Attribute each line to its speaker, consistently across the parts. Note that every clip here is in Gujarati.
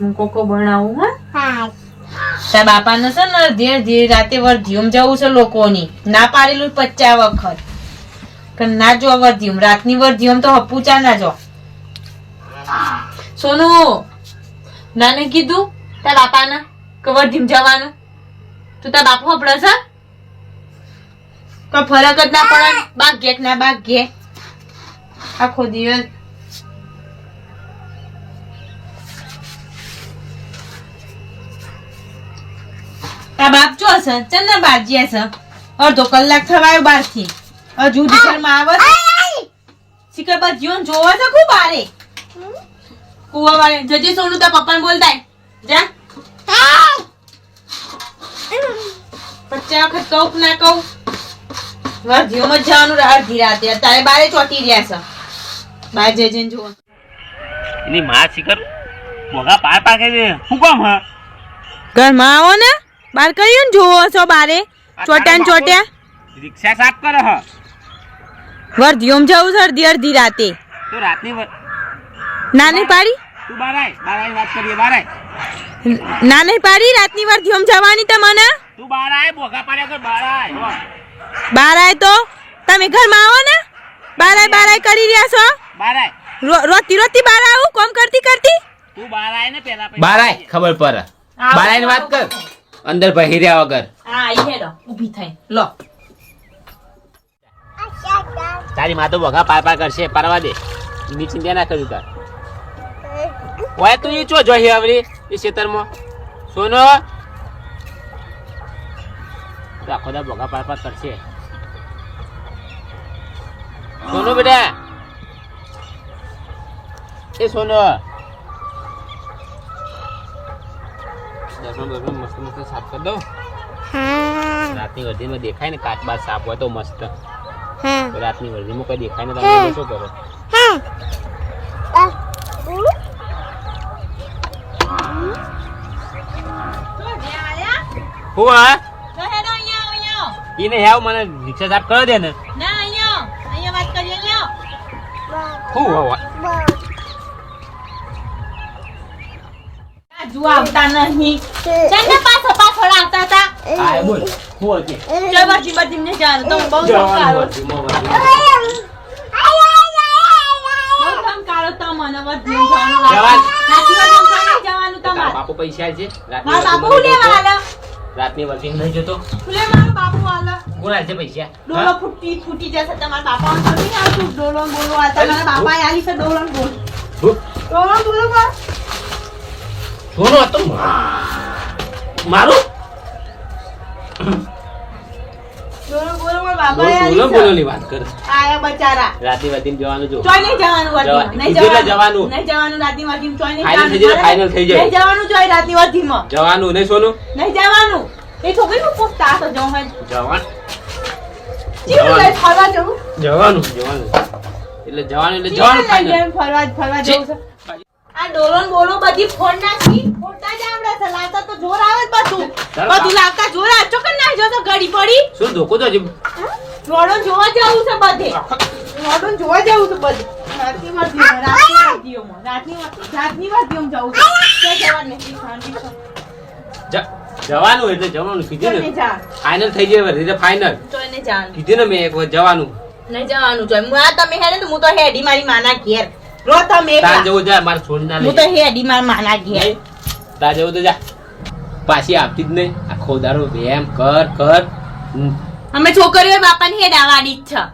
Speaker 1: હું કોકો બનાવું હા તારા બાપાને છે ને ધીરે ધીરે રાતે વર્ધ્યુમ જવું છે લોકોની ના પાડેલું 50 વખત કે ના જો વર્ધ્યુમ રાતની વર્ધ્યુમ તો હપુચા ના જો સોનું નાને કીધું તારા બાપાને કે વર્ધ્યુમ જવાનું તું તારા બાપુ હપડે છે કોઈ ફરક જ ના પડે ભાગ્ય કે ના ભાગ્ય આખો દિવસ આ બાપ જો છે ચંદા બાજીયા છે અડધો કલાક થવાયો બાર થી હજુ ઘરમાં આવે શીખર બસ જીવન જોવા છે ખૂબ બારે કુવા વાળે જજે સોનું તાર પપ્પાને બોલતા જા 50 વખત કહું ના કહું જીવમાં જવાનું અડધી રાતે અત્યારે બારે ચોટી રહ્યા છે બાર જઈને જોવા
Speaker 2: એની માં શીખર બોગા પાર પાકે છે શું કામ હા
Speaker 1: ઘરમાં આવો ને બાર કયું જોવો છો બારે ચોટ્યા ને ચોટ્યા
Speaker 2: રિક્ષા સાફ કરે હ
Speaker 1: વર્ધ્યોમ જવું છે અડધી રાતે
Speaker 2: તો રાતની
Speaker 1: ના નહીં પાડી
Speaker 2: તું બાર આય વાત કરીએ બાર આય
Speaker 1: ના નહીં પાડી રાતની વર્ધ્યોમ જવાની તમને
Speaker 2: તું બાર આય બોગા પાડ્યા કર બાર આય
Speaker 1: બાર આય તો તમે ઘરમાં આવો ને બાર આય કરી રહ્યા છો
Speaker 2: બાર આય
Speaker 1: રોતી બાર આવું કોમ કરતી
Speaker 2: તું બાર આય ને પેલા
Speaker 3: બાર આય ખબર પડે બાર આયની વાત કર અંદર બહી રહ્યા વગર
Speaker 1: હા ઈ હેડો ઊભી થઈ લો
Speaker 2: તારી માં તો બોગા પાર પાર કરશે પરવા દે ની ચિંતા ના કરવી તાર ઓય તું ઈ ચો જોઈ આવરી ઈ ખેતરમાં સોનો આખો દા બોગા પાર પાર કરશે સોનો બેટા એ સોનો મસ્ત મસ્ત સાફ કરી દઉં રાતની વર્ધીમાં દેખાય ને કાચ બાદ સાફ હોય તો મસ્ત રાતની વર્ધીમાં કઈ દેખાય ને તમે શું કરો હું હા ઈને હેવ મને રિક્ષા સાફ કરી દે ને
Speaker 1: ના અહીંયા વાત કરીએ લ્યો
Speaker 2: હું હા
Speaker 1: જુ આવતા નહીં ચંદા પાછળ આવતા હતા
Speaker 2: આ બોલ હું કે
Speaker 1: જવાજી બધી ને જાણ તો બહુ કાળો બહુ કામ કાળો તો મને વધુ જવાનું તમારે
Speaker 2: બાપુ પૈસા છે
Speaker 1: મારા બાપુ લેવા આલા
Speaker 2: રાતની વર્ધી નહીં જતો
Speaker 1: લે મારો બાપુ આલા
Speaker 2: કોના છે પૈસા
Speaker 1: ડોલો ફૂટી જશે તમારા બાપા નથી આવતું ડોલો બોલો આ તમારા બાપા આલી છે ડોલો બોલ
Speaker 2: સોનો તો મારું
Speaker 1: બોલો બાપા આલી છે
Speaker 2: બોલો ની વાત કર
Speaker 1: આયા બચારા
Speaker 2: રાતની વર્ધી જવાનું જો
Speaker 1: ચોય નહીં જવાનું વર્ધી નહીં જવાનું રાતની વર્ધી ચોય નહીં
Speaker 2: ફાઇનલ થઈ જાય
Speaker 1: નહીં જવાનું ચોય રાતની વર્ધીમાં
Speaker 2: જવાનું નહીં સોનું
Speaker 1: નહીં જવાનું એ છોકરીનું પૂછતા તો જવું હોય
Speaker 2: જવાનું એટલે જવાનું ફાઇનલ
Speaker 1: ફરવા જવું છે આ ડોલોન બોલો બધી ફોન નાખી ફોટા જ આવડે છે લાવતા તો જોર આવે જ બધું લાવતા જોર આ ચોકન નાખી જો તો ઘડી પડી
Speaker 2: શું ધોકો તો
Speaker 1: રોડો જોવા જવું છે બધે રોડો જોવા જવું છે બધે રાતની વાતીઓમાં જવું છે કે જવાનું નથી
Speaker 2: જવાનું એટલે જવાનું કીધું ને ફાઇનલ થઈ જાય વર્ધી ફાઇનલ
Speaker 1: ચોઈને જવાનું
Speaker 2: કીધું ને મેં એક વાર જવાનું
Speaker 1: નહીં જવાનું જોઈ હું આ તમે હેડે તો હું તો હેડી મારી માના ઘેર રો તમે
Speaker 2: તાર જવું જા માર છોડી ના લે
Speaker 1: હું તો હેડી મારી માના ઘેર
Speaker 2: તાર જવું તો જા પાછી આપતી જ નહીં આખો દારો વેમ કર
Speaker 1: અમે છોકરીઓ બાપાની હેડાવાડી જ છે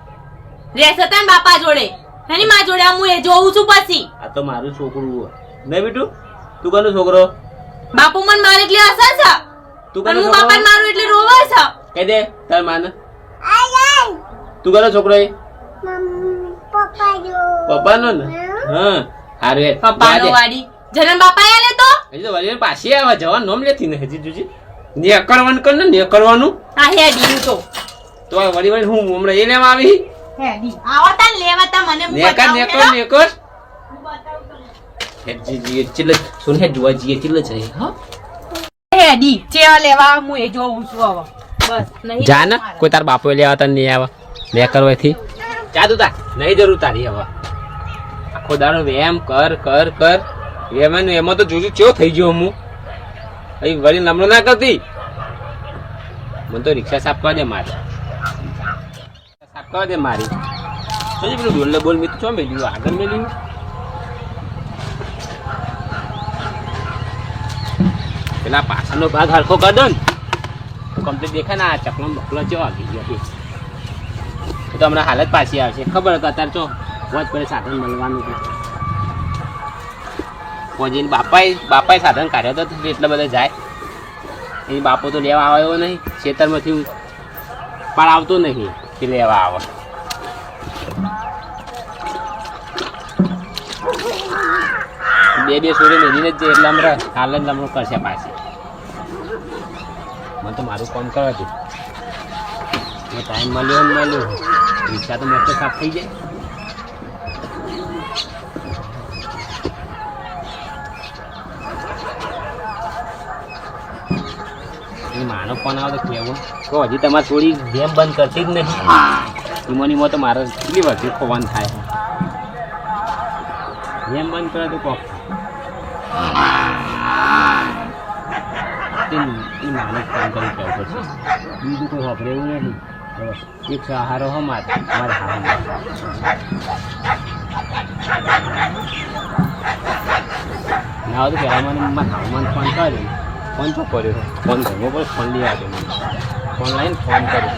Speaker 1: રહેશે તને બાપા જોડે એની માં જોડે હું એ જોઉં છું પછી
Speaker 2: આ તો મારું છોકરું નહીં બેટું તું કનો છોકરો
Speaker 1: બાપુ મને મારે એટલે અસર છે
Speaker 2: તું
Speaker 1: પણ
Speaker 2: કનો
Speaker 1: હું બાપાને મારું એટલે રોવે છે
Speaker 2: કહી દે તાર માને તું કનો છોકરો એ પપ્પાનો ને હા હારે
Speaker 1: પપ્પાનો વાડી જન્મ બાપા આલે તો
Speaker 2: હજી તો વળી પાછી આવે જવાનું નામ લેતી ને હજી જોજી ને કરવાનું કર ને કરવાનું
Speaker 1: આ હેડી તો
Speaker 2: વળી હું હમણાં એ લેવા આવી
Speaker 1: હેડી આવતા લેવાતા મને
Speaker 2: નેકર હેજી ચિલ્લે સુન હે જોવા જઈએ ચિલ્લે છે હા
Speaker 1: હેડી ચેવા લેવા હું એ જોઉં છું હવે બસ નહીં
Speaker 2: જા ને કોઈ તાર બાપો લેવા તને નહીં આવે મે કરવાથી જા તું તા નહીં જરૂર તારી હવે આખો દાડો એમ કર એમાં તો જોજો કેવો થઈ ગયો હું અહીં વળી નમણો ના કરતી મને તો રિક્ષા સાફ કરવા દે મારી સાફ કરવા દે મારી પછી પેલું ડોલે બોલ મેં ચો મેલ્યું આગળ મેલ્યું પેલા પાછળનો ભાગ હરખો કરી દો ને કમ્પ્લીટ દેખાય ને આ ચકલો બકલો ચેવો આગી ગયો તો હમણાં હાલત પાછી આવશે ખબર કે અત્યારે તો વચ પડે સાધન મળવાનું છે પોજીને બાપાએ સાધન કાઢ્યો તો એટલા બધા જાય એ બાપો તો લેવા આવ્યો નહીં ખેતરમાંથી પણ આવતો નહીં કે લેવા આવે બે સોરી મેળીને જ એટલે હમણાં હાલ જ હમણાં કરશે પાછી મને તો મારું કામ કરવા હતું ટાઈમ મળ્યો રિક્ષા તો મસ્ત સાફ થઈ જાય માનો ફોન આવે તો કેવું તો હજી તમારે થોડી ગેમ બંધ કરતી જ નહીં ઈમોનીમાં તો મારે કેટલી વર્ષે ખોવાનું થાય ગેમ બંધ કરે તો કોક માનો ફોન કરી કહેવું પડશે બીજું કોઈ વાપરે એવું નથી એક સહારો હો મારે હાર ના તો પહેલાં મને હાવમાન ફોન કર્યો ફોન શું કર્યો ફોન ઘરમાં પણ ફોન લઈ આવ્યો ફોન લઈને ફોન કર્યો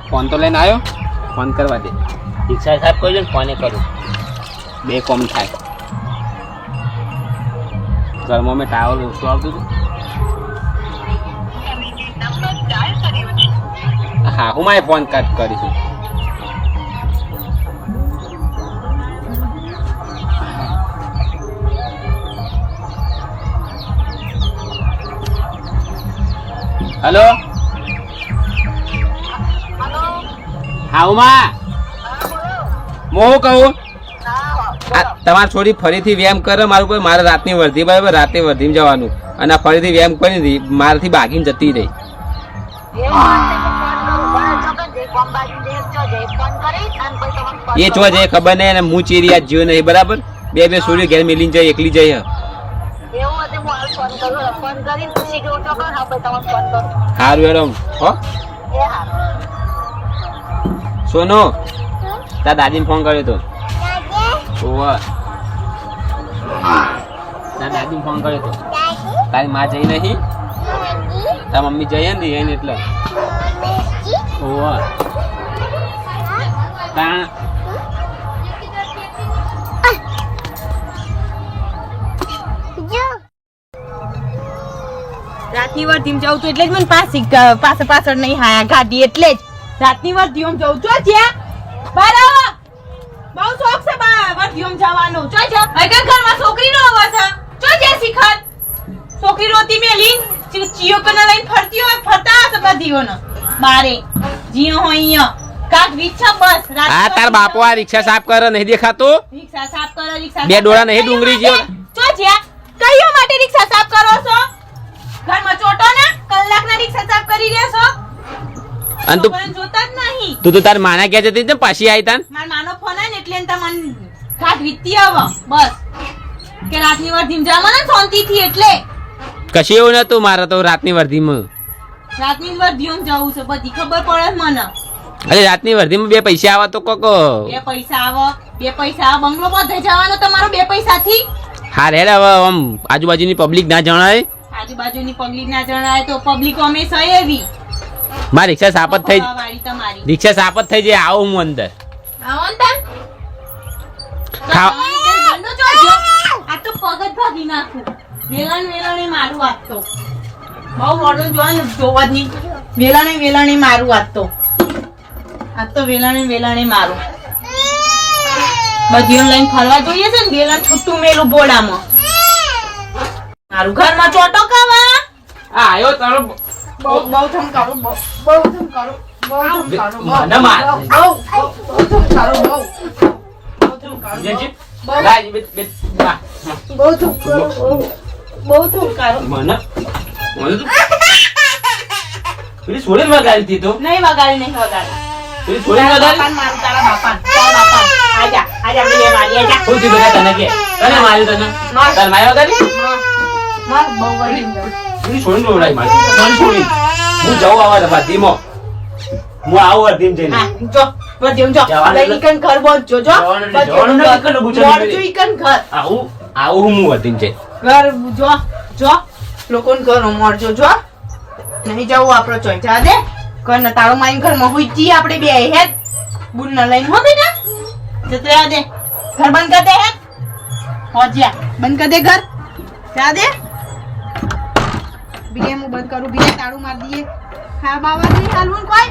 Speaker 2: ફોન તો લઈને આવ્યો ફોન કરવા દે રિક્ષા સાહેબ કહી દે ફોને કરું બે કોમ થાય ઘરમાં મેં ટાવલ ઓછું આવતું હતું હા હું મારે ફોન કટ કરીશું હેલો હા ઉમા હું કહું તમારી છોડી ફરીથી વ્યાયામ કરે મારું પર મારે રાતની વર્ધી બરાબર રાતે વર્ધીમાં જવાનું અને ફરીથી વ્યાયામ કરી મારાથી ભાગીને જતી રહી એ જો જાય ખબર નહીં અને હું ચીરિયા જીવ નહીં બરાબર બે સોરી ઘેર મેલીને જાય એકલી જઈ સારું એડમ હો સોનો તાર દાદીને ફોન કર્યો તો તાર દાદીને ફોન કર્યો તો તારી માં જઈ નહીં તાર મમ્મી જઈએ ને એને એટલે
Speaker 1: રાતની વર્ધીમ જવું છું એટલે જ મને પાછળ નહીં હાયા ગાડી એટલે જ રાતની વર્ધીમ જવું છું જ્યાં બરાબર બહુ શોખ છે વર્ધીમ જવાનો ચો જા અગર ઘરમાં છોકરીનો અવાજ છે ચો જે શીખર છોકરી રોતી મેલી ચીયો કના લઈને ફરતી હોય ફરતા હશે બધીઓનો બારે જીઓ હોય અહીંયા કાક રિક્ષા બસ
Speaker 2: આ તાર બાપો આ રિક્ષા સાફ કરે નહીં દેખાતો
Speaker 1: રિક્ષા સાફ કરો રિક્ષા
Speaker 2: બે ડોળા નહીં ડુંગળી જેવો
Speaker 1: ચો જ્યાં કયો માટે રિક્ષા સાફ કરો છો ઘરમાં ચોટો ને કલાકના રિક્ષા સાફ કરી રહ્યા છો
Speaker 2: અને તું
Speaker 1: જોતા જ નહીં
Speaker 2: તું તો તાર માના ક્યાં જતી ને પાછી આવી તાન
Speaker 1: માર માનો ફોન આને એટલે તમન ઘાટ વીતી આવો બસ કે રાતની વર્ધીમ જાવાના શાંતિથી એટલે
Speaker 2: કશું એવું નતું મારે તો રાતની વર્ધીમાં
Speaker 1: રાતની વર્ધીમ જવું છે બધી ખબર પડે મને
Speaker 2: અરે રાતની વર્ધીમાં બે પૈસા આવે તો કોક
Speaker 1: બે પૈસા આવો બંગલો બધે જવાનો તમારો બે પૈસાથી
Speaker 2: હા રે હવે આમ આજુબાજુની પબ્લિક ના જણાય
Speaker 1: આજુબાજુની પબ્લિક ના જણાય તો પબ્લિક અમે સહી એવી
Speaker 2: મારી રિક્ષા સાપત થઈ
Speaker 1: તમારી
Speaker 2: રિક્ષા સાપત થઈ જાય આવું હું અંદર
Speaker 1: આવો ને તન આ તો પગ જ ભાગી નાખું વેલણે મારું વાગતો બહુ વડો જોવા જ નહીં વેલણે મારું વાગતો આ તો વેલણે મારું બધી લઈને ફરવા જોઈએ છે ને વેલણ છૂટું મેલું બોડામાં મારું ઘરમાં ચોટો કાવા
Speaker 2: આયો તારો
Speaker 1: બહુ ધમકારો બહુ ધમકારો
Speaker 2: મને માર પેલી છોડી વગાડી હતી તો
Speaker 1: નહીં વગાડી
Speaker 2: પેલી છોડી વગાડી
Speaker 1: મારું તારા બાપા આજા આપણે લેવા આજા
Speaker 2: કોઈ દી બધા તને કે તને માર્યું તને
Speaker 1: માર.
Speaker 2: તાર માર્યો તને
Speaker 1: માર બહુ વળી ગયો.
Speaker 2: તું છોડી દોડાય મારી છોડી હું જાઉં આવા બાધીમાં હું આવું અધીમ જઈને
Speaker 1: હા, જો બધું જો
Speaker 2: જવાનું
Speaker 1: લઈ ઈકન ઘર બોજ જો જો
Speaker 2: જવાનું નથી, ઈકન નું પૂછવાનું
Speaker 1: મોરચું
Speaker 2: નથી.
Speaker 1: ઈકન ઘર
Speaker 2: આવું હું અધીમ જઈને
Speaker 1: ઘર જો જો લોકોને ઘર મોરજો જો નહીં જવું આપણો ચોઈ જા દે ઘર ને તાળું મારી ઘરમાં હોય જી આપણે બે હે બુન ન લઈને હો બેટા જતો જા દે ઘર બંધ કર દે હે હો જા બંધ કર દે ઘર જા દે બીએ હું બંધ કરું બીએ તાળું માર દઈએ ખા બાવા નહીં હાલવું કોઈ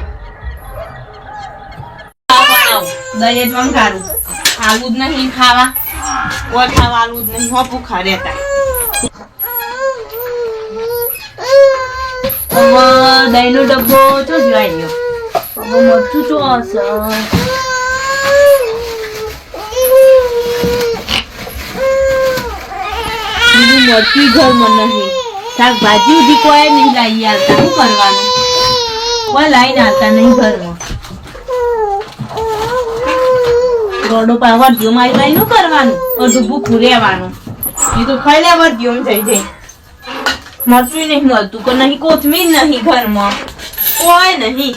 Speaker 1: દઈએ જ વંગારું આવું જ નહીં ખાવા કોઈ ખાવા આવું જ નહીં હો ભૂખા રહેતા દહીંનો ડબ્બો તો જોઈ ગયો મરચું તો હશે બીજું મરચું ઘરમાં નહીં શાકભાજી ઉધી કોઈ નહીં લાવી આવતા શું કરવાનું કોઈ લાવીને આવતા નહીં ઘરમાં રોડો પર વર્ધ્યો મારી લાઈ નું કરવાનું અડધું ભૂખું રહેવાનું એ તો ખાઈ લે વર્ધ્યો જઈ જઈ મરચું નહીં મળતું કે નહીં કોથમીર નહીં ઘરમાં કોઈ નહીં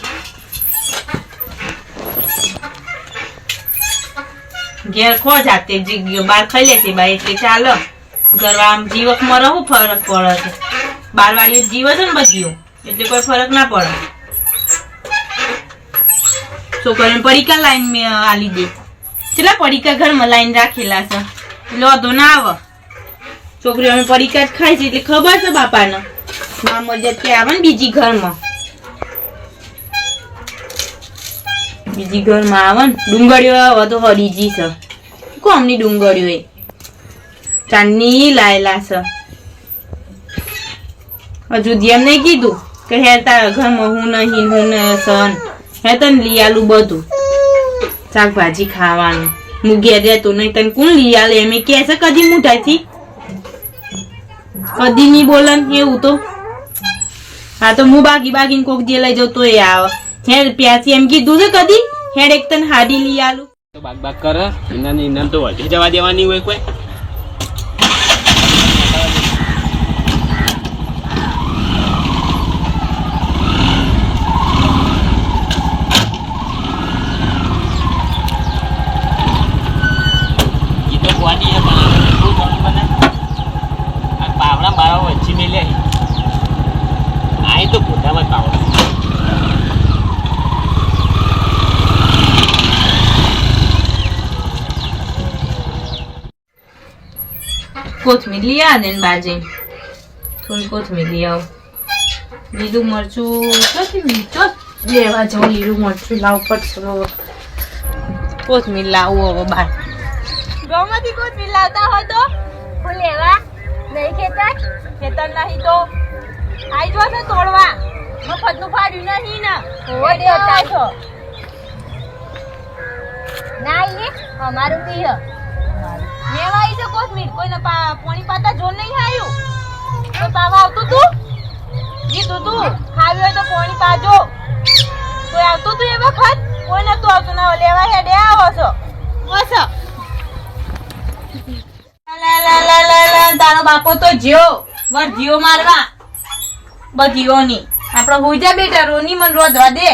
Speaker 1: ઘેર ખો જાતે બાર ખાઈ લેતી બા એટલે ચાલો ઘરમાં આમ જીવકમાં રહું ફરક પડે છે બારવાળી જીવ છે ને બધું એટલે કોઈ ફરક ના પડે છોકરીને પડીકા લાઈન મેં આલી દે કેટલા પડીકા ઘરમાં લાઈન રાખેલા છે એટલે વાંધો ના આવે છોકરીઓ અમે પડીકા જ ખાય છે એટલે ખબર છે બાપાને માં મજા કે આવે ને બીજી ઘરમાં આવે ને ડુંગળીઓ હવે તો હરીજી છે કોમની ડુંગળીઓ એ ચાંદની લાયેલા છે હજુ એમ નહીં કીધું કે હે તારા ઘરમાં હું નહીં હું સન હે તને લઈ આલું બધું શાકભાજી ખાવાનું હું ઘેર રહેતો નહીં તને કોણ લઈ આલે એમ કે છે કદી મોઢાથી કદી નહીં બોલન એવું તો હા તો હું બાગીને કોક દે લઈ જાઉં તો એ આવે હે પ્યાસી એમ કીધું છે કદી હેડ એક તને હાડી લઈ આલું
Speaker 2: તો બાગ કરે એના તો વધી જવા દેવાની હોય કોઈ
Speaker 1: કોથમીર લઈ આ ને બાજે થોડી કોથમીર લઈ આવો લીલું મરચું લેવા જાઉં લીલું મરચું લાવ પડશે કોથમીર લાવું હવે બાર ગૌમાંથી કોથમીર લાવતા હોય તો હું લેવા નહીં ખેતર નહીં તો આઈ જો ને તોડવા મફતનું ફાડ્યું નહીં ને હોય દેવતા છો
Speaker 4: ના એ અમારું પીય
Speaker 1: મેવાઈ છે કોથમીર કોઈને પાણી પાતા જોર નહીં આવ્યું તો પાવા આવતું તું કીધું તું ખાવી હોય તો પાણી પાજો કોઈ આવતું તું એ વખત કોઈ નતું આવતું ના લેવા હેડે આવો છો બસ તારો બાપો તો જ્યો વર જીઓ મારવા બધીઓની આપડે હોજા બેટા રોની મન રોધવા દે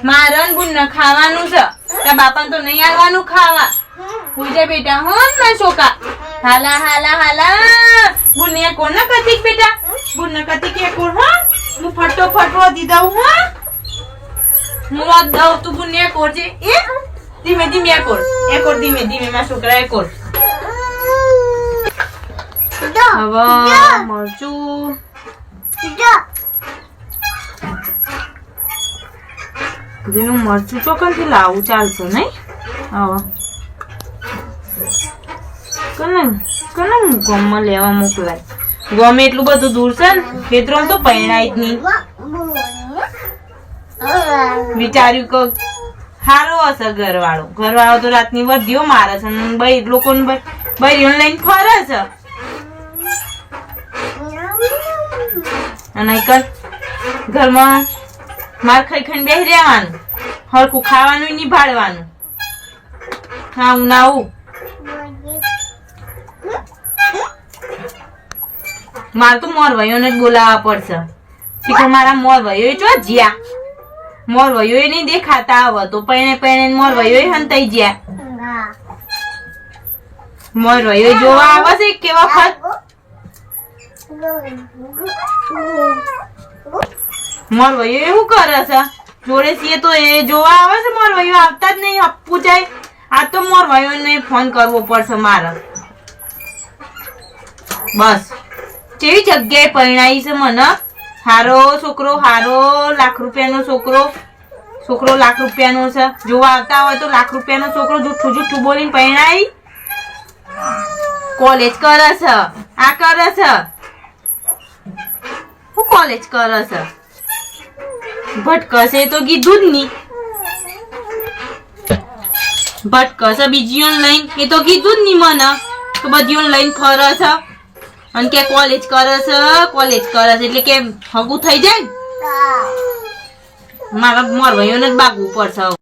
Speaker 1: મારન બુન ન ખાવાનું છે તારા બાપાને તો નહીં આવવાનું ખાવા હોજા બેટા હોન ના છોકા હાલા હાલા હાલા બુને કોણ ન કતિક બેટા બુન ન કતિક એ કોણ હો હું ફટો દીધા હું હું વાત દઉં તું બુને કોર છે એ ધીમે ધીમે એ કોર ધીમે ધીમે માં છોકરા એ કોર હવે મરચું જેનું મરચું ચોકનથી લાવું ચાલશે નહીં હવે કને ગોમમાં લેવા મોકલાય ગમે એટલું બધું દૂર છે ને ખેતરો તો પૈણાય જ નહીં વિચાર્યું કે હારો હશે ઘરવાળો તો રાતની વધ્યો મારે છે ભાઈ લોકોને ભાઈ લઈને ફરે છે અને ઘરમાં માર ખાઈ ખાઈને બેસી રહેવાનું હરખું ખાવાનું નિભાડવાનું આવું ના આવું મારે તો મોર ભાઈઓને જ બોલાવવા પડશે. શીખો મારા મોર ભાઈઓ જો જ્યાં મોર ભાઈઓ નહીં દેખાતા હવે તો પૈણે મોર ભાઈઓ હંતાઈ ગયા. મોર ભાઈઓ જોવા આવે છે કે વખત મોર ભાઈઓ એવું કરે છે જોડે છીએ તો એ જોવા આવે છે. મોર ભાઈઓ આવતા જ નહીં આપવું જાય. આ તો મોર ભાઈઓને ફોન કરવો પડશે મારે. બસ કેવી જગ્યાએ પરણાઈ છે મને. હારો છોકરો હારો લાખ રૂપિયાનો છોકરો લાખ રૂપિયાનો છે. જોવા આવતા હોય તો લાખ રૂપિયાનો છોકરો જુઠ્ઠું બોલીને પરણાઈ. કોલેજ કરે છે આ કરે છે. હું કોલેજ કરે છે ભટકશે તો કીધું જ નહીં. ભટકશે બીજી લઈને એ તો કીધું જ નહીં મને. તો બધી લઈને ફરે છે અને કે કોલેજ કરે છે એટલે કે હગું થઈ જાય ને. મારા મોર ભાઈઓને જ બાગવું પડશે.